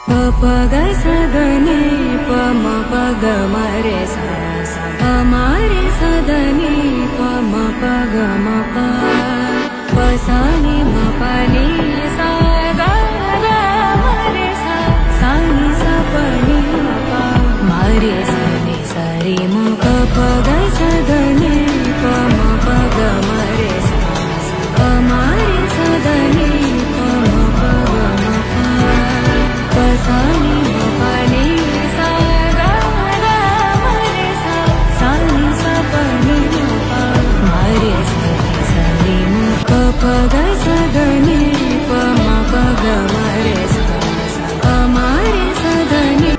పగ సదని పమ పగ మరే సమారే సదని పమ పగ మప పసాని మపని మరే సాని సపని మప మరే సని సరి ముఖ పగ సదని పమ పగ మరే సమారే సదని పమ పగ మప పసాని మపని మరే సాని సపని మప మరే సని సరి ముఖ పగ సదని పమ పగ మరే సమారే సదని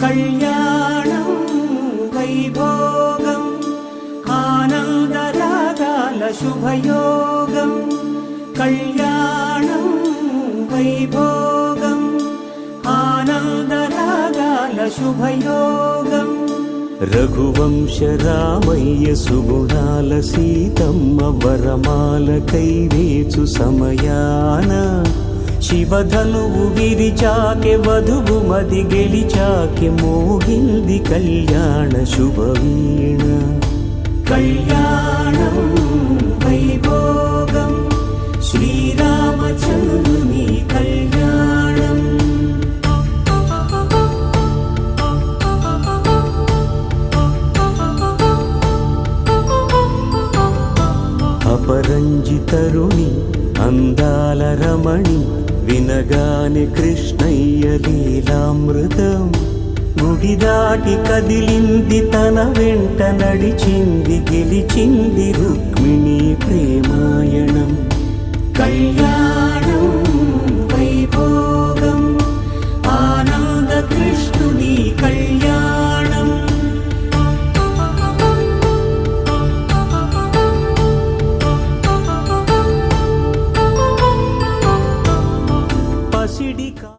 కళ్యాణం వైభోగం ఆనందరాగాల శుభయోగం కళ్యాణం వైభోగం ఆనందరాగాల శుభయోగం రఘువంశ రామయ్య సుగుణాల సీతమ్మ వరమాల కైవేచు సమయాన శివధనువు విరిచాకె వధువు మది గెలిచాకె మోగింది కళ్యాణ శుభవీణ కళ్యాణం వైభోగం శ్రీరామచంద్రుని కళ్యాణం అపరంజి తరుణి అందాల రమణి వినగాని కృష్ణయ్య లీలామృతం గుడి దాటి కదిలింది తన వెంట నడిచింది గెలిచింది రుక్మిణి